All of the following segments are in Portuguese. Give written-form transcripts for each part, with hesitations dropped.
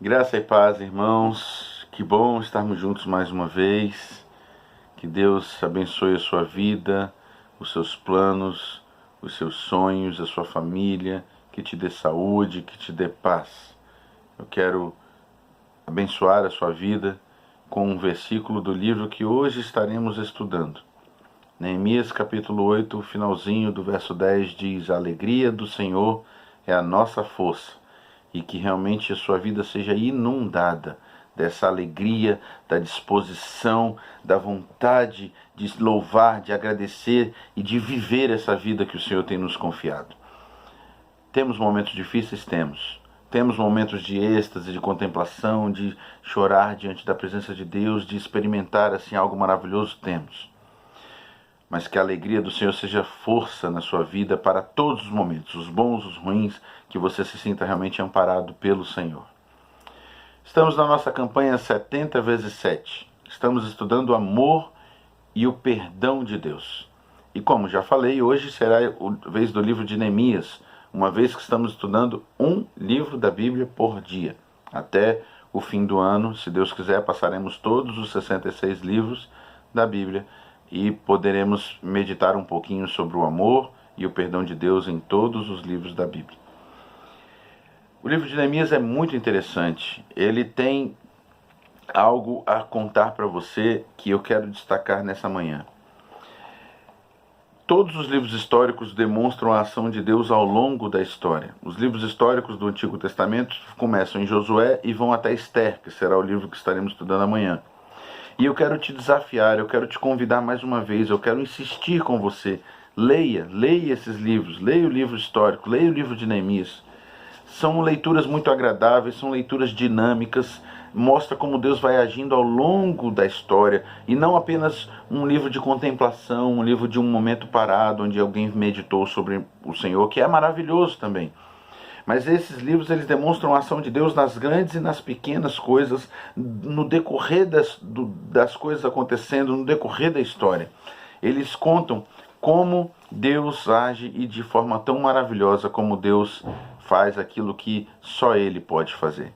Graça e paz, irmãos. Que bom estarmos juntos mais uma vez. Que Deus abençoe a sua vida, os seus planos, os seus sonhos, a sua família, que te dê saúde, que te dê paz. Eu quero abençoar a sua vida com um versículo do livro que hoje estaremos estudando. Neemias capítulo 8, finalzinho do verso 10 diz: A alegria do Senhor é a nossa força. E que realmente a sua vida seja inundada dessa alegria, da disposição, da vontade de louvar, de agradecer e de viver essa vida que o Senhor tem nos confiado. Temos momentos difíceis? Temos. Temos momentos de êxtase, de contemplação, de chorar diante da presença de Deus, de experimentar assim algo maravilhoso? Temos. Mas que a alegria do Senhor seja força na sua vida para todos os momentos, os bons, os ruins, que você se sinta realmente amparado pelo Senhor. Estamos na nossa campanha 70 vezes 7. Estamos estudando o amor e o perdão de Deus. E como já falei, hoje será a vez do livro de Neemias, uma vez que estamos estudando um livro da Bíblia por dia. Até o fim do ano, se Deus quiser, passaremos todos os 66 livros da Bíblia e poderemos meditar um pouquinho sobre o amor e o perdão de Deus em todos os livros da Bíblia. O livro de Neemias é muito interessante. Ele tem algo a contar para você que eu quero destacar nessa manhã. Todos os livros históricos demonstram a ação de Deus ao longo da história. Os livros históricos do Antigo Testamento começam em Josué e vão até Esther, que será o livro que estaremos estudando amanhã. E eu quero te desafiar, eu quero te convidar mais uma vez, eu quero insistir com você. Leia esses livros, leia o livro histórico, leia o livro de Neemias. São leituras muito agradáveis, são leituras dinâmicas, mostra como Deus vai agindo ao longo da história, e não apenas um livro de contemplação, um livro de um momento parado, onde alguém meditou sobre o Senhor, que é maravilhoso também. Mas esses livros, eles demonstram a ação de Deus nas grandes e nas pequenas coisas, no decorrer das coisas acontecendo, no decorrer da história. Eles contam como Deus age e de forma tão maravilhosa como Deus faz aquilo que só Ele pode fazer.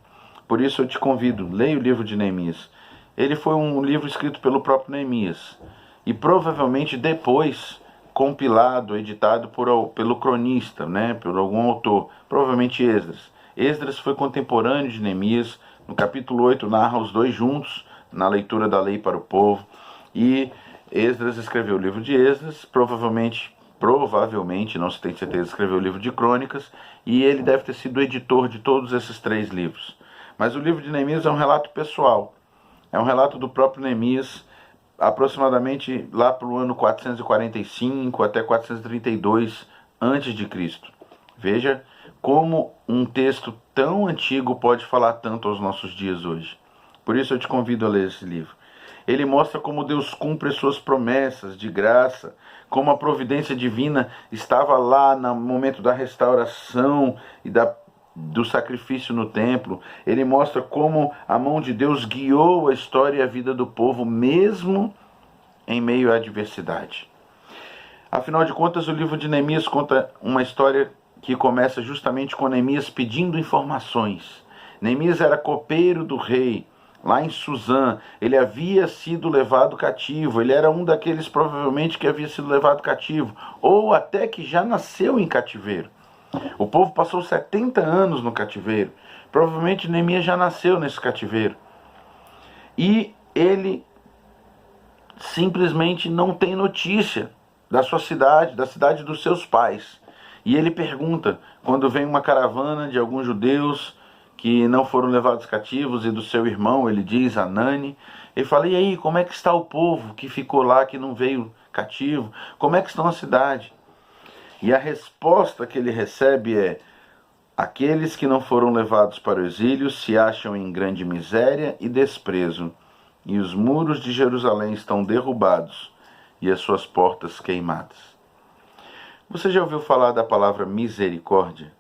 Por isso eu te convido, leia o livro de Neemias. Ele foi um livro escrito pelo próprio Neemias e provavelmente depois compilado, editado pelo cronista, por algum autor, provavelmente Esdras. Esdras foi contemporâneo de Neemias. No capítulo 8 narra os dois juntos na leitura da lei para o povo. E Esdras escreveu o livro de Esdras, provavelmente, não se tem certeza, escreveu o livro de Crônicas, e ele deve ter sido o editor de todos esses três livros. Mas o livro de Neemias é um relato pessoal, é um relato do próprio Neemias, aproximadamente lá para o ano 445 até 432 a.C. Veja como um texto tão antigo pode falar tanto aos nossos dias hoje. Por isso eu te convido a ler esse livro. Ele mostra como Deus cumpre suas promessas de graça, como a providência divina estava lá no momento da restauração e do sacrifício no templo. Ele mostra como a mão de Deus guiou a história e a vida do povo, mesmo em meio à adversidade. Afinal de contas, o livro de Neemias conta uma história que começa justamente com Neemias pedindo informações. Neemias era copeiro do rei, lá em Suzã. Ele havia sido levado cativo, ele era um daqueles provavelmente que havia sido levado cativo, ou até que já nasceu em cativeiro. O povo passou 70 anos no cativeiro. Provavelmente Neemias já nasceu nesse cativeiro. E ele simplesmente não tem notícia da sua cidade, da cidade dos seus pais. E ele pergunta, quando vem uma caravana de alguns judeus que não foram levados cativos, e do seu irmão, ele diz, Anani, ele fala, e aí, como é que está o povo que ficou lá, que não veio cativo? Como é que estão a cidade? E a resposta que ele recebe é: aqueles que não foram levados para o exílio se acham em grande miséria e desprezo, e os muros de Jerusalém estão derrubados e as suas portas queimadas. Você já ouviu falar da palavra misericórdia?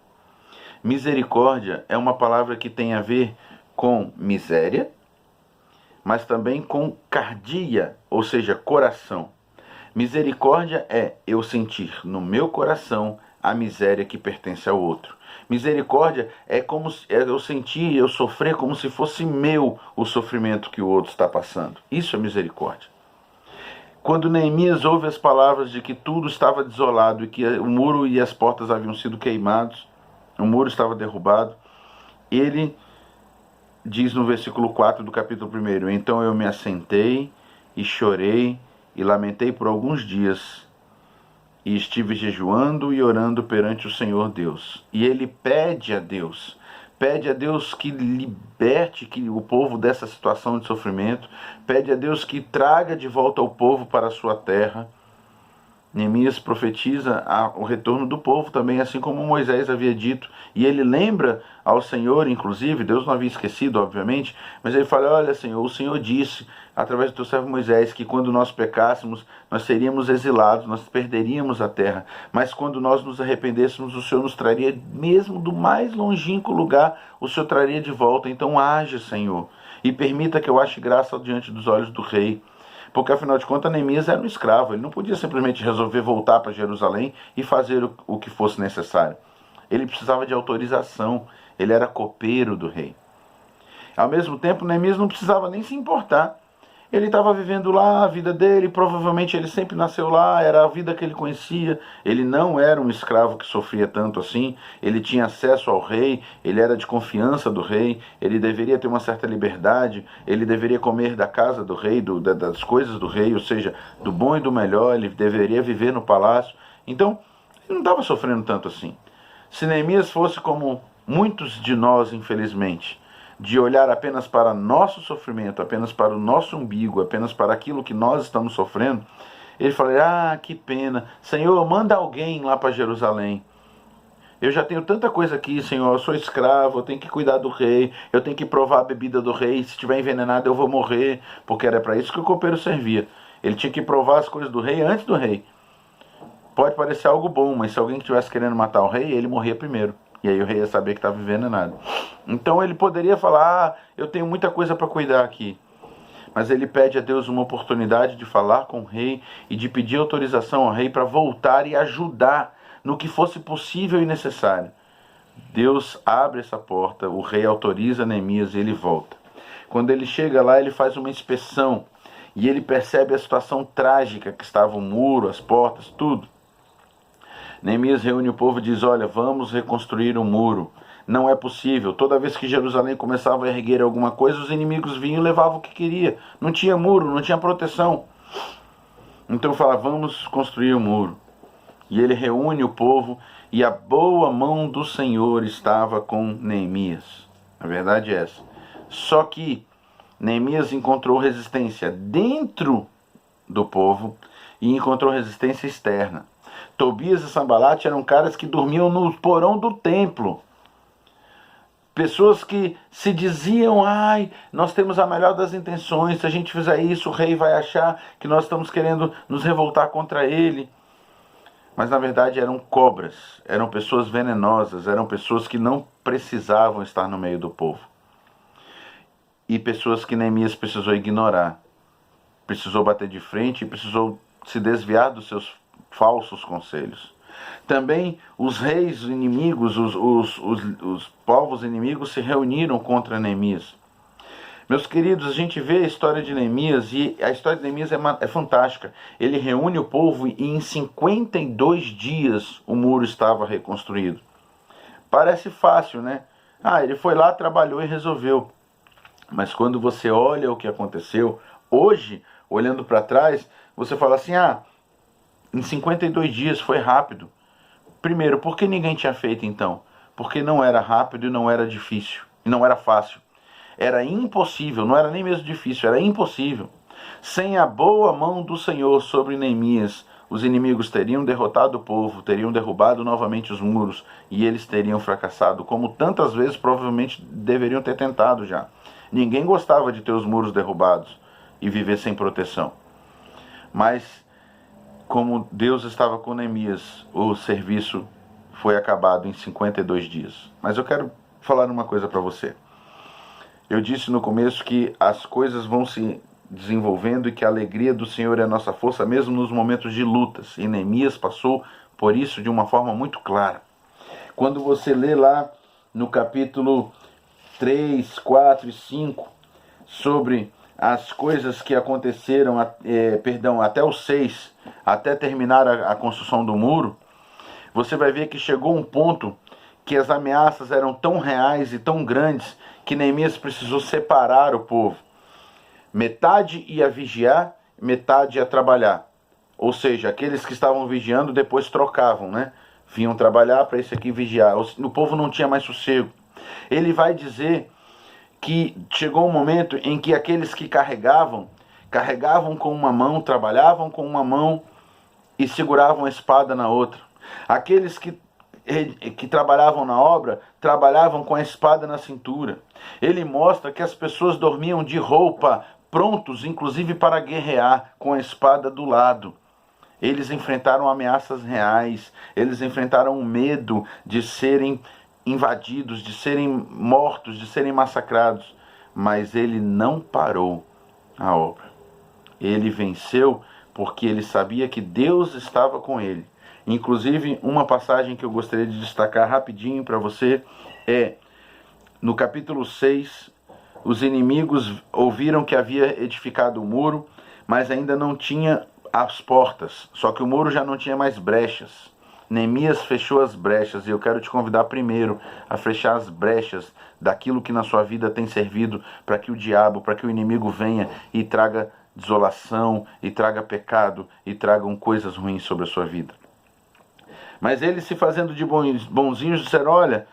Misericórdia é uma palavra que tem a ver com miséria, mas também com cardia, ou seja, coração. Misericórdia é eu sentir no meu coração a miséria que pertence ao outro. Misericórdia é como eu sentir, eu sofrer como se fosse meu o sofrimento que o outro está passando. Isso é misericórdia. Quando Neemias ouve as palavras de que tudo estava desolado e que o muro e as portas haviam sido queimados, o muro estava derrubado, ele diz no versículo 4 do capítulo 1: Então eu me assentei e chorei e lamentei por alguns dias, e estive jejuando e orando perante o Senhor Deus. E ele pede a Deus que liberte o povo dessa situação de sofrimento, pede a Deus que traga de volta o povo para a sua terra. Neemias profetiza o retorno do povo também, assim como Moisés havia dito, e ele lembra ao Senhor, inclusive, Deus não havia esquecido, obviamente, mas ele fala: olha, Senhor, o Senhor disse, através do teu servo Moisés, que quando nós pecássemos, nós seríamos exilados, nós perderíamos a terra, mas quando nós nos arrependêssemos, o Senhor nos traria, mesmo do mais longínquo lugar, o Senhor traria de volta. Então age, Senhor, e permita que eu ache graça diante dos olhos do rei. Porque, afinal de contas, Neemias era um escravo. Ele não podia simplesmente resolver voltar para Jerusalém e fazer o que fosse necessário. Ele precisava de autorização. Ele era copeiro do rei. Ao mesmo tempo, Neemias não precisava nem se importar. Ele estava vivendo lá a vida dele, provavelmente ele sempre nasceu lá, era a vida que ele conhecia. Ele não era um escravo que sofria tanto assim, ele tinha acesso ao rei, ele era de confiança do rei, ele deveria ter uma certa liberdade, ele deveria comer da casa do rei, das coisas do rei, ou seja, do bom e do melhor, ele deveria viver no palácio. Então, ele não estava sofrendo tanto assim. Se Neemias fosse como muitos de nós, infelizmente, de olhar apenas para nosso sofrimento, apenas para o nosso umbigo, apenas para aquilo que nós estamos sofrendo, ele fala: que pena, Senhor, manda alguém lá para Jerusalém. Eu já tenho tanta coisa aqui, Senhor, eu sou escravo, eu tenho que cuidar do rei, eu tenho que provar a bebida do rei, se estiver envenenado eu vou morrer, porque era para isso que o copeiro servia. Ele tinha que provar as coisas do rei antes do rei. Pode parecer algo bom, mas se alguém estivesse querendo matar o rei, ele morria primeiro. E aí o rei ia saber que estava envenenado. Então ele poderia falar: eu tenho muita coisa para cuidar aqui. Mas ele pede a Deus uma oportunidade de falar com o rei e de pedir autorização ao rei para voltar e ajudar no que fosse possível e necessário. Deus abre essa porta, o rei autoriza Neemias e ele volta. Quando ele chega lá, ele faz uma inspeção e ele percebe a situação trágica que estava o muro, as portas, tudo. Neemias reúne o povo e diz: olha, vamos reconstruir o muro. Não é possível. Toda vez que Jerusalém começava a erguer alguma coisa, os inimigos vinham e levavam o que queria. Não tinha muro, não tinha proteção. Então fala: vamos construir o muro. E ele reúne o povo e a boa mão do Senhor estava com Neemias. A verdade é essa. Só que Neemias encontrou resistência dentro do povo e encontrou resistência externa. Tobias e Sambalate eram caras que dormiam no porão do templo. Pessoas que se diziam: nós temos a melhor das intenções, se a gente fizer isso, o rei vai achar que nós estamos querendo nos revoltar contra ele. Mas na verdade eram cobras, eram pessoas venenosas, eram pessoas que não precisavam estar no meio do povo. E pessoas que Neemias precisou ignorar, precisou bater de frente e precisou se desviar dos seus falsos conselhos. Também os reis inimigos, os povos inimigos se reuniram contra Neemias. Meus queridos, a gente vê a história de Neemias e a história de Neemias é fantástica. Ele reúne o povo e em 52 dias o muro estava reconstruído. Parece fácil, né? Ele foi lá, trabalhou e resolveu. Mas quando você olha o que aconteceu, hoje, olhando para trás, você fala assim: em 52 dias foi rápido. Primeiro, por que ninguém tinha feito então? Porque não era rápido e não era difícil. E não era fácil. Era impossível, não era nem mesmo difícil, era impossível. Sem a boa mão do Senhor sobre Neemias, os inimigos teriam derrotado o povo, teriam derrubado novamente os muros e eles teriam fracassado, como tantas vezes provavelmente deveriam ter tentado já. Ninguém gostava de ter os muros derrubados e viver sem proteção. Mas como Deus estava com Neemias, o serviço foi acabado em 52 dias. Mas eu quero falar uma coisa para você. Eu disse no começo que as coisas vão se desenvolvendo e que a alegria do Senhor é a nossa força, mesmo nos momentos de lutas. E Neemias passou por isso de uma forma muito clara. Quando você lê lá no capítulo 3, 4 e 5, sobre as coisas que aconteceram, até o 6, até terminar a construção do muro, você vai ver que chegou um ponto que as ameaças eram tão reais e tão grandes que Neemias precisou separar o povo. Metade ia vigiar, metade ia trabalhar. Ou seja, aqueles que estavam vigiando depois trocavam, né? Vinham trabalhar para esse aqui vigiar. O povo não tinha mais sossego. Ele vai dizer que chegou um momento em que aqueles que carregavam com uma mão, trabalhavam com uma mão e seguravam a espada na outra. Aqueles que trabalhavam na obra, trabalhavam com a espada na cintura. Ele mostra que as pessoas dormiam de roupa, prontos inclusive para guerrear, com a espada do lado. Eles enfrentaram ameaças reais, eles enfrentaram o medo de serem invadidos, de serem mortos, de serem massacrados. Mas ele não parou a obra. Ele venceu porque ele sabia que Deus estava com ele. Inclusive, uma passagem que eu gostaria de destacar rapidinho para você é no capítulo 6, os inimigos ouviram que havia edificado o muro, mas ainda não tinha as portas, só que o muro já não tinha mais brechas. Neemias fechou as brechas, e eu quero te convidar primeiro a fechar as brechas daquilo que na sua vida tem servido para que o diabo, para que o inimigo venha e traga desolação, e traga pecado, e tragam coisas ruins sobre a sua vida. Mas eles, se fazendo de bonzinhos, disseram: olha,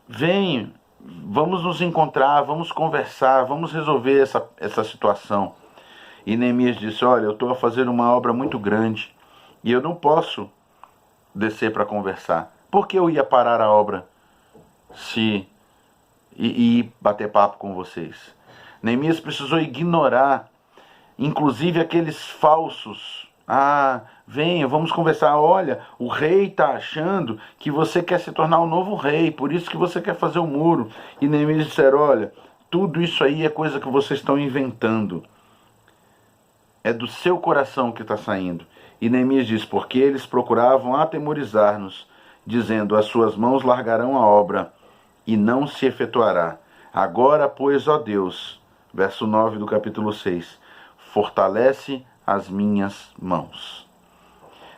venham, vamos nos encontrar, vamos conversar, vamos resolver essa situação. E Neemias disse: olha, eu estou a fazer uma obra muito grande e eu não posso descer para conversar. Por que eu ia parar a obra e ir bater papo com vocês? Neemias precisou ignorar, inclusive aqueles falsos. Venha, vamos conversar. Olha, o rei está achando que você quer se tornar o novo rei, por isso que você quer fazer o muro. E Neemias disseram: olha, tudo isso aí é coisa que vocês estão inventando. É do seu coração que está saindo. E Neemias diz: porque eles procuravam atemorizar-nos, dizendo: as suas mãos largarão a obra e não se efetuará. Agora, pois, ó Deus, verso 9 do capítulo 6, fortalece as minhas mãos.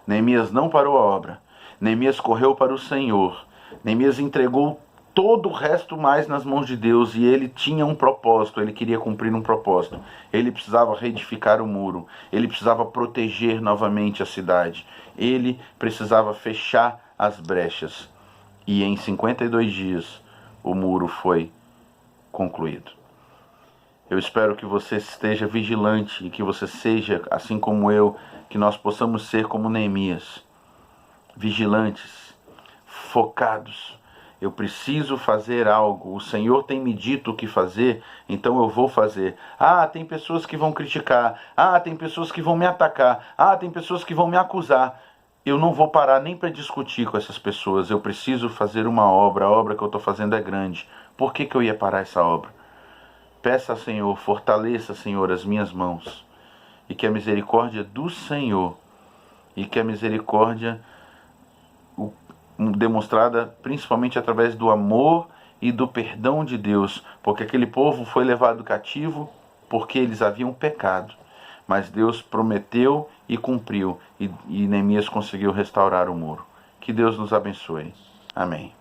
Neemias não parou a obra. Neemias correu para o Senhor. Neemias entregou todo o resto mais nas mãos de Deus, e ele tinha um propósito, ele queria cumprir um propósito. Ele precisava reedificar o muro, ele precisava proteger novamente a cidade, ele precisava fechar as brechas. E em 52 dias o muro foi concluído. Eu espero que você esteja vigilante e que você seja, assim como eu, que nós possamos ser como Neemias, vigilantes, focados. Eu preciso fazer algo, o Senhor tem me dito o que fazer, então eu vou fazer. Tem pessoas que vão criticar, tem pessoas que vão me atacar, tem pessoas que vão me acusar. Eu não vou parar nem para discutir com essas pessoas, eu preciso fazer uma obra, a obra que eu estou fazendo é grande. Por que eu ia parar essa obra? Peça ao Senhor, fortaleça, Senhor, as minhas mãos, e que a misericórdia do Senhor, e que a misericórdia demonstrada principalmente através do amor e do perdão de Deus, porque aquele povo foi levado cativo porque eles haviam pecado, mas Deus prometeu e cumpriu, e Neemias conseguiu restaurar o muro. Que Deus nos abençoe. Amém.